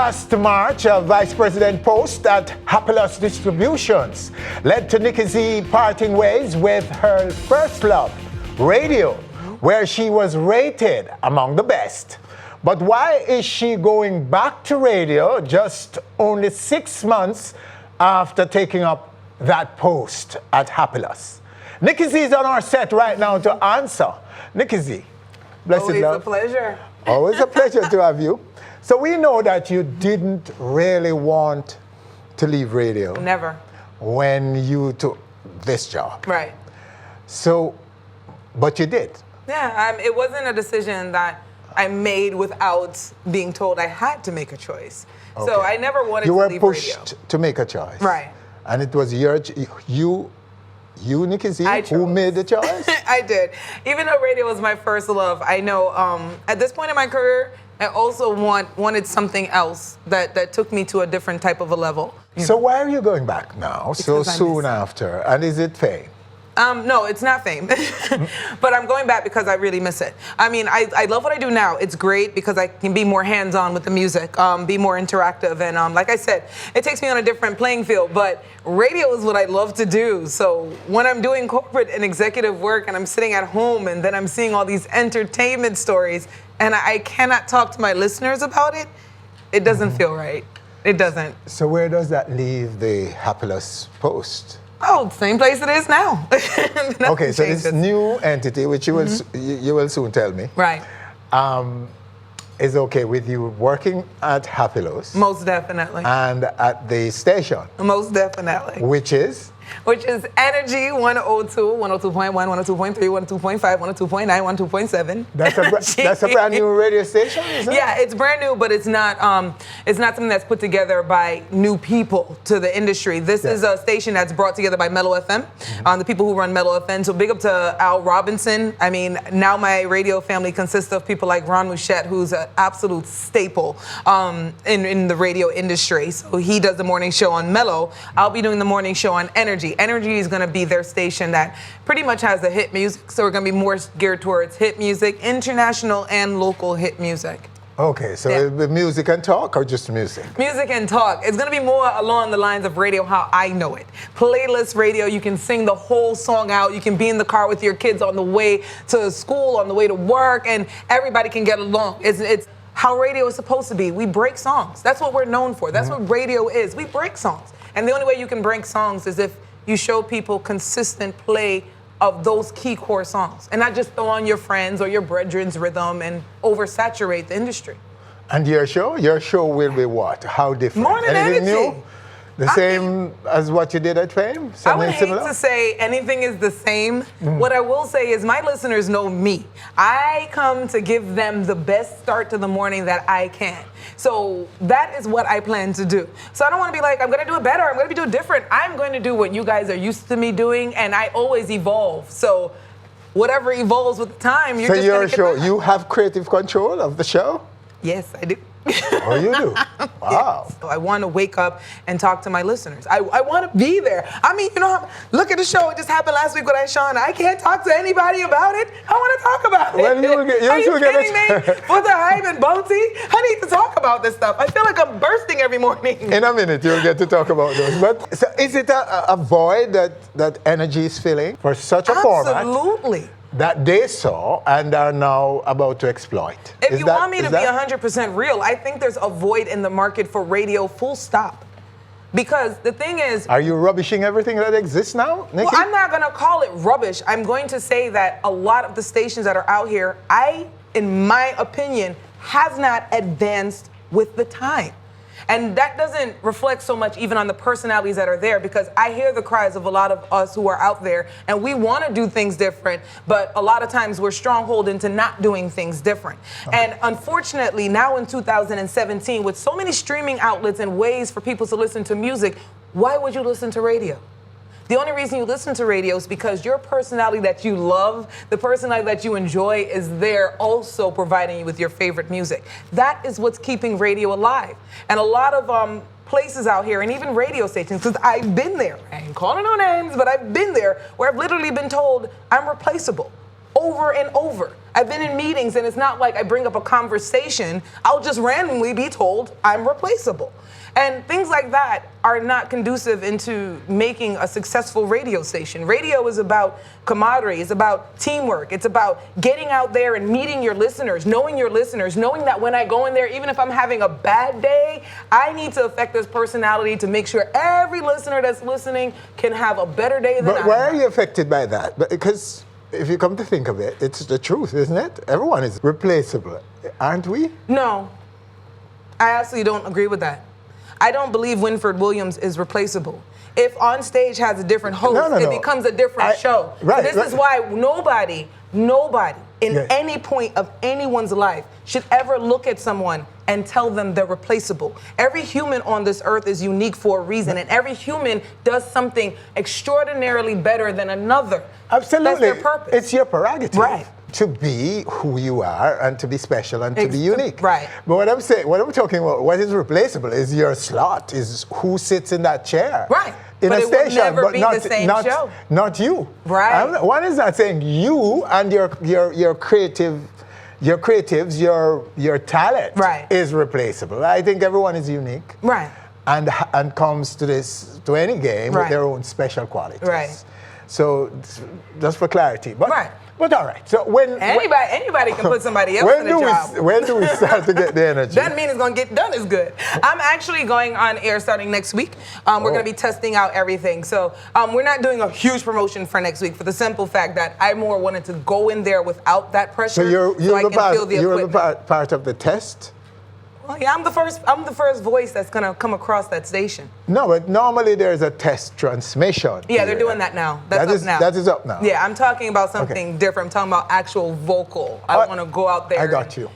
Last March, a vice president post at Hapilos Distributions led to Nikki Z parting ways with her first love, radio, where she was rated among the best. But why is she going back to radio just only 6 months after taking up that post at Hapilos? Nikki Z is on our set right now to answer. Nikki Z, blessed Always love. a pleasure. Always a pleasure to have you. So we know that you didn't really want to leave radio. Never. When you took this job. Right. So, but you did. Yeah, it wasn't a decision that I made without being told I had to make a choice. Okay. So I never wanted you to were leave pushed radio. to make a choice. Right. And it was you, Nikki Z, I who chose. made the choice? I did. Even though radio was my first love, I know at this point in my career, I also wanted something else that took me to a different type of a level. So why are you going back now, so Because I soon miss it. after? And is it fame? No, it's not fame. But I'm going back because I really miss it. I mean, I love what I do now. It's great because I can be more hands-on with the music, be more interactive. And like I said, it takes me on a different playing field. But radio is what I love to do. So when I'm doing corporate and executive work and I'm sitting at home and then I'm seeing all these entertainment stories and I cannot talk to my listeners about it, it doesn't feel right. It doesn't. So where does that leave the Hapilos post? Oh, same place it is now. Okay, so this changes. new entity, which you will soon tell me, Right. is okay with you working at Hapilos Most definitely. and at the station, Most definitely. which is Which is Energy 102, 102.1, 102.3, 102.5, 102.9, 102.7. that's a brand new radio station, is it? Yeah, it's brand new, but it's not something that's put together by new people to the industry. This is a station that's brought together by Mellow FM, the people who run Mellow FM. So big up to Al Robinson. I mean, now my radio family consists of people like Ron Mouchette, who's an absolute staple in the radio industry. So he does the morning show on Mellow. I'll be doing the morning show on Energy. Energy is going to be their station that pretty much has the hit music. So we're going to be more geared towards hit music, international and local hit music. Okay, so Yeah. it'll be music and talk or just music? Music and talk. It's going to be more along the lines of radio how I know it. Playlist radio, you can sing the whole song out. You can be in the car with your kids on the way to school, on the way to work, and everybody can get along. It's how radio is supposed to be. We break songs. That's what we're known for. That's what radio is. We break songs. And the only way you can break songs is if you show people consistent play of those key core songs and not just throw on your friends or your brethren's rhythm and oversaturate the industry. And your show will be what? How different? More than Anything Energy. new? The same as what you did at Fame? I would Something hate similar? to say anything is the same. What I will say is my listeners know me. I come to give them the best start to the morning that I can. So that is what I plan to do. So I don't want to be like, I'm going to do it better. I'm going to do it different. I'm going to do what you guys are used to me doing, and I always evolve. So whatever evolves with the time, you're So just your going to show, you have creative control of the show? Yes, I do. Oh, you do? Wow. So I want to wake up and talk to my listeners. I want to be there. I mean, you know, look at the show. It just happened last week with Ishawna. I can't talk to anybody about it. I want to talk about it. Well, Are you kidding me? For the hype and bounty, I need to talk about this stuff. I feel like I'm bursting every morning. In a minute, you'll get to talk about those. But so is it a void that Energy is filling for such a format Absolutely. that they saw and are now about to exploit? If you want me to be 100% real, I think there's a void in the market for radio, full stop. Because the thing is... Are you rubbishing everything that exists now, Nikki? Well, I'm not going to call it rubbish. I'm going to say that a lot of the stations that are out here, in my opinion, have not advanced with the time. And that doesn't reflect so much even on the personalities that are there, because I hear the cries of a lot of us who are out there and we want to do things different, but a lot of times we're stronghold into not doing things different. Okay. And unfortunately, now in 2017, with so many streaming outlets and ways for people to listen to music, why would you listen to radio? The only reason you listen to radio is because your personality that you love, the personality that you enjoy, is there also providing you with your favorite music. That is what's keeping radio alive. And a lot of places out here, and even radio stations, because I've been there. I ain't calling no names, but I've been there, where I've literally been told I'm replaceable over and over. I've been in meetings, and it's not like I bring up a conversation. I'll just randomly be told I'm replaceable. And things like that are not conducive into making a successful radio station. Radio is about camaraderie, it's about teamwork, it's about getting out there and meeting your listeners, knowing that when I go in there, even if I'm having a bad day, I need to affect this personality to make sure every listener that's listening can have a better day than I. But why are you affected by that? Because if you come to think of it, it's the truth, isn't it? Everyone is replaceable, aren't we? No, I absolutely don't agree with that. I don't believe Winford Williams is replaceable. If On Stage has a different host, it becomes a different show. Right, so this is why nobody in any point of anyone's life should ever look at someone and tell them they're replaceable. Every human on this earth is unique for a reason, and every human does something extraordinarily better than another. Absolutely. That's their purpose. It's your prerogative. Right. To be who you are and to be special and to be unique. Right. But what I'm talking about, what is replaceable is your slot, is who sits in that chair. Right. In but a it station, will never but be not, the same not, show. Not you. Right. One is not saying you and your creatives, your talent is replaceable. I think everyone is unique. Right. And comes to any game with their own special qualities. Right. So just for clarity. But all right. So anybody can put somebody else in a job. When do we start to get the energy? Doesn't mean it's going to get done as good. I'm actually going on air starting next week. We're going to be testing out everything. So we're not doing a huge promotion for next week for the simple fact that I more wanted to go in there without that pressure. So you're the part of the test? Well, yeah, I'm the first voice that's going to come across that station. No, but normally there's a test transmission. Yeah, they're doing that now. That is up now. Yeah, I'm talking about something different. I'm talking about actual vocal. I want to go out there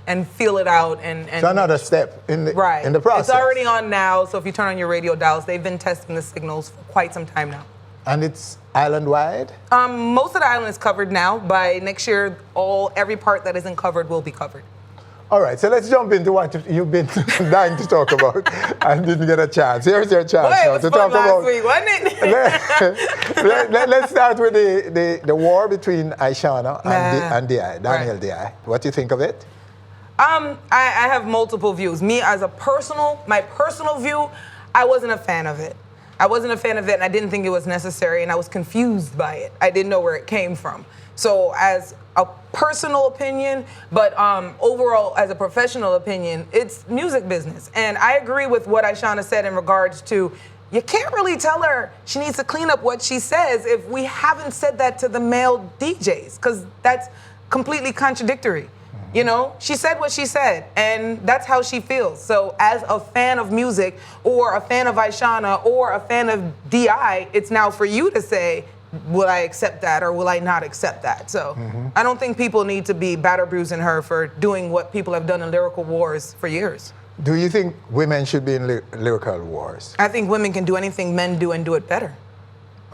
and feel it out. And so another step in the process. It's already on now, so if you turn on your radio dials, they've been testing the signals for quite some time now. And it's island-wide? Most of the island is covered now. By next year, every part that isn't covered will be covered. All right, so let's jump into what you've been dying to talk about and didn't get a chance. Here's your chance now to talk about. Week, wasn't it? Let's start with the war between Ishawna and Daniel D.I. What do you think of it? I have multiple views. Me, as my personal view, I wasn't a fan of it. And I didn't think it was necessary, and I was confused by it. I didn't know where it came from. So as a personal opinion, but overall as a professional opinion, it's music business. And I agree with what Ishawna said in regards to, you can't really tell her she needs to clean up what she says if we haven't said that to the male DJs, because that's completely contradictory. You know, she said what she said, and that's how she feels. So as a fan of music, or a fan of Ishawna, or a fan of DI, it's now for you to say, will I accept that or will I not accept that? So I don't think people need to be batter bruising her for doing what people have done in lyrical wars for years. Do you think women should be in lyrical wars? I think women can do anything men do and do it better.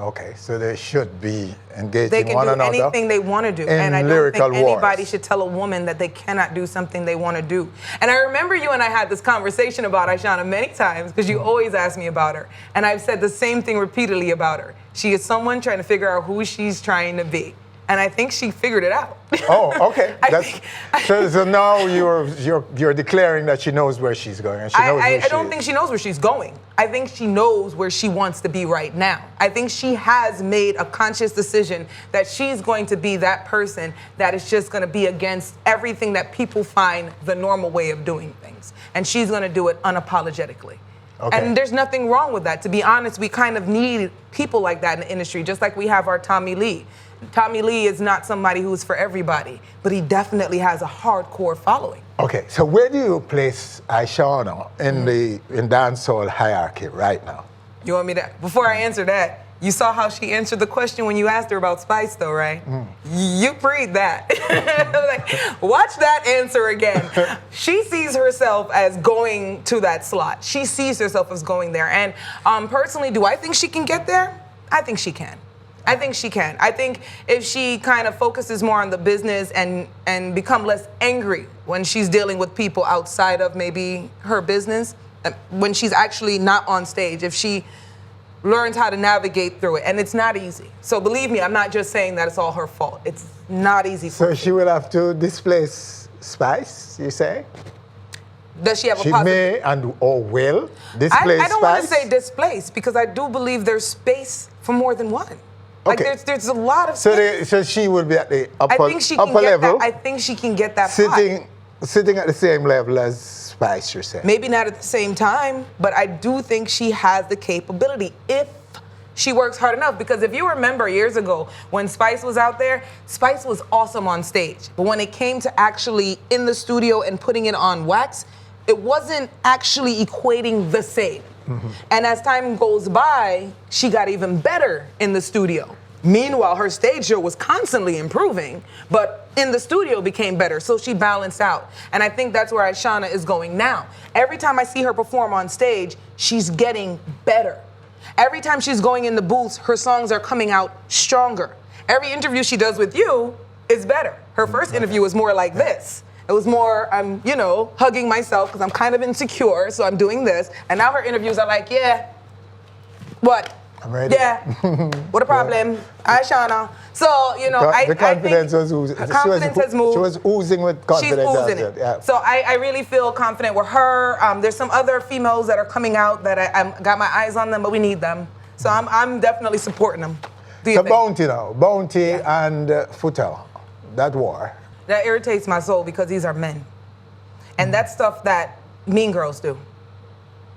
Okay, so they should be engaging one another. They can do anything they want to do. And I don't think anybody should tell a woman that they cannot do something they want to do. And I remember you and I had this conversation about Ishawna many times, because you always ask me about her. And I've said the same thing repeatedly about her. She is someone trying to figure out who she's trying to be. And I think she figured it out. Oh, okay. So now you're declaring that she knows where she's going. And I don't think she knows where she's going. I think she knows where she wants to be right now. I think she has made a conscious decision that she's going to be that person that is just going to be against everything that people find the normal way of doing things. And she's going to do it unapologetically. Okay. And there's nothing wrong with that. To be honest, we kind of need people like that in the industry, just like we have our Tommy Lee. Tommy Lee is not somebody who's for everybody, but he definitely has a hardcore following. Okay, so where do you place Ishawna in dancehall hierarchy right now? You want me to? Before I answer that, you saw how she answered the question when you asked her about Spice, though, right? You prayed that. Like, watch that answer again. She sees herself as going to that slot. She sees herself as going there. And personally, do I think she can get there? I think she can. I think she can. I think if she kind of focuses more on the business and become less angry when she's dealing with people outside of maybe her business, when she's actually not on stage, if she learns how to navigate through it, and it's not easy. So believe me, I'm not just saying that it's all her fault. It's not easy for So her. she will have to displace Spice, you say? Does she have a She positive? may and or will displace I don't want to Spice? say displaced because I do believe there's space for more than one. Like Okay. there's a lot of So, space. so she would be at the upper, I think she can upper get level, that. I think she can get that pot. sitting at the same level as Spice, you're saying? Maybe not at the same time, but I do think she has the capability if she works hard enough. Because if you remember years ago when Spice was out there, Spice was awesome on stage. But when it came to actually in the studio and putting it on wax, it wasn't actually equating the same. And as time goes by, she got even better in the studio. Meanwhile, her stage show was constantly improving, but in the studio became better, so she balanced out. And I think that's where Ishawna is going now. Every time I see her perform on stage, she's getting better. Every time she's going in the booths, her songs are coming out stronger. Every interview she does with you is better. Her first interview was more like this. It was more, I'm, hugging myself because I'm kind of insecure, so I'm doing this. And now her interviews are like, yeah, what? I'm ready. Yeah, what a problem? Ishawna. So, The confidence was oozing. confidence has moved. She was oozing with confidence. She's oozing it. Yeah. So I really feel confident with her. There's some other females that are coming out that I got my eyes on them, but we need them. So I'm definitely supporting them. So Bounty now. Bounty and Foota. That war. That irritates my soul because these are men. And that's stuff that mean girls do.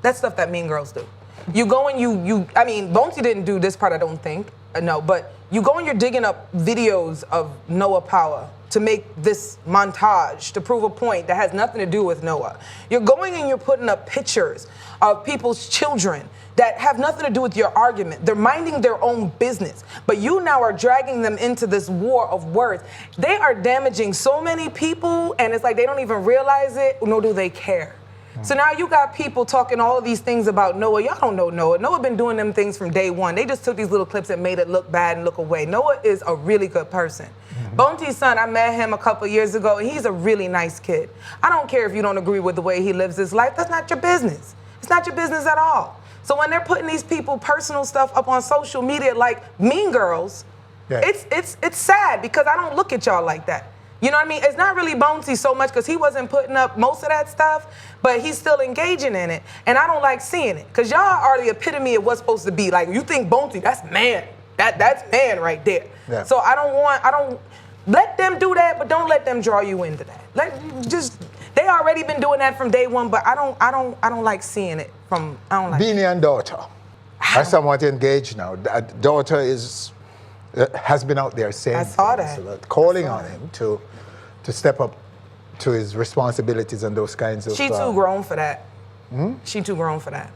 That's stuff that mean girls do. You go and Bounty didn't do this part, I don't think. No, but you go and you're digging up videos of Noah Power to make this montage to prove a point that has nothing to do with Noah. You're going and you're putting up pictures of people's children that have nothing to do with your argument. They're minding their own business. But you now are dragging them into this war of words. They are damaging so many people, and it's like they don't even realize it, nor do they care. So now you got people talking all of these things about Noah. Y'all don't know Noah. Noah been doing them things from day one. They just took these little clips and made it look bad and look away. Noah is a really good person. Bounty's son, I met him a couple years ago, and he's a really nice kid. I don't care if you don't agree with the way he lives his life. That's not your business. It's not your business at all. So when they're putting these people personal stuff up on social media like Mean Girls, it's sad because I don't look at y'all like that. You know what I mean? It's not really Bounty so much because he wasn't putting up most of that stuff, but he's still engaging in it. And I don't like seeing it because y'all are the epitome of what's supposed to be. Like, you think Bounty, that's man. That's man right there. Yeah. So I don't let them do that, but don't let them draw you into that. They already been doing that from day one, but I don't like seeing it from, I don't like Beenie and daughter are somewhat engaged now. Daughter has been out there saying, I saw that. Calling on him to step up to his responsibilities and those kinds of. She too grown for that. She too grown for that.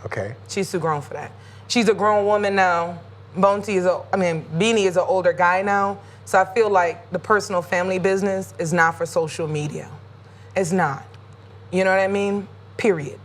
Okay. She's too grown for that. She's a grown woman now. Beenie is an older guy now. So I feel like the personal family business is not for social media. It's not. You know what I mean? Period.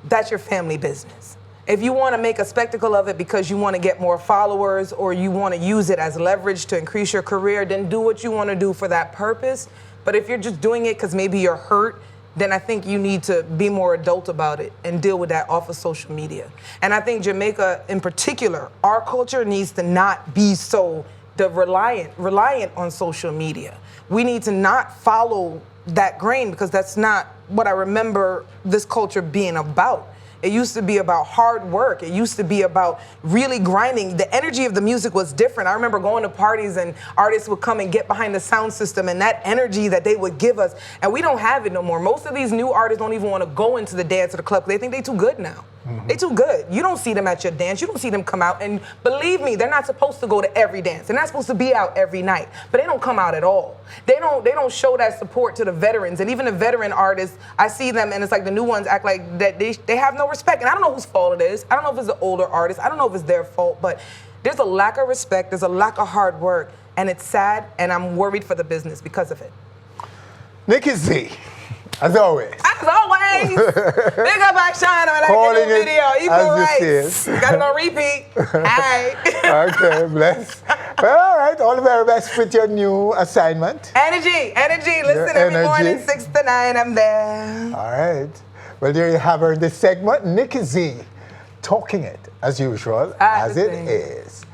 That's your family business. If you want to make a spectacle of it because you want to get more followers or you want to use it as leverage to increase your career, then do what you want to do for that purpose. But if you're just doing it because maybe you're hurt, then I think you need to be more adult about it and deal with that off of social media. And I think Jamaica in particular, our culture needs to not be so reliant on social media. We need to not follow that grain because that's not what I remember this culture being about. It used to be about hard work. It used to be about really grinding. The energy of the music was different. I remember going to parties and artists would come and get behind the sound system and that energy that they would give us. And we don't have it no more. Most of these new artists don't even want to go into the dance or the club. They think they're too good now. They're too good. You don't see them at your dance. You don't see them come out. And believe me, they're not supposed to go to every dance. They're not supposed to be out every night. But they don't come out at all. They don't show that support to the veterans. And even the veteran artists, I see them and it's like the new ones act like that they have no respect. And I don't know whose fault it is. I don't know if it's the older artists. I don't know if it's their fault. But there's a lack of respect. There's a lack of hard work. And it's sad. And I'm worried for the business because of it. Nikki Z. As always. As always. Big up Ishawna when I get the video. Equal rights. Got it on repeat. Hi. Okay, bless. Well, all right. All the very best with your new assignment. Energy. Listen, every morning, 6 to 9, I'm there. All right. Well, there you have her in this segment. Nikki Z, talking it as usual, as it is.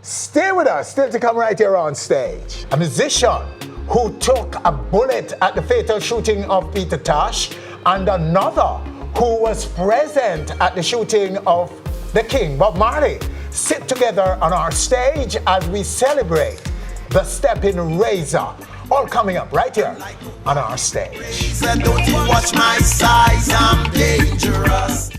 Stay with us, still to come right here on stage. A musician who took a bullet at the fatal shooting of Peter Tosh, and another who was present at the shooting of the King, Bob Marley, sit together on our stage as we celebrate the Stepping Razor. All coming up right here on our stage. Don't you watch my size, I'm dangerous.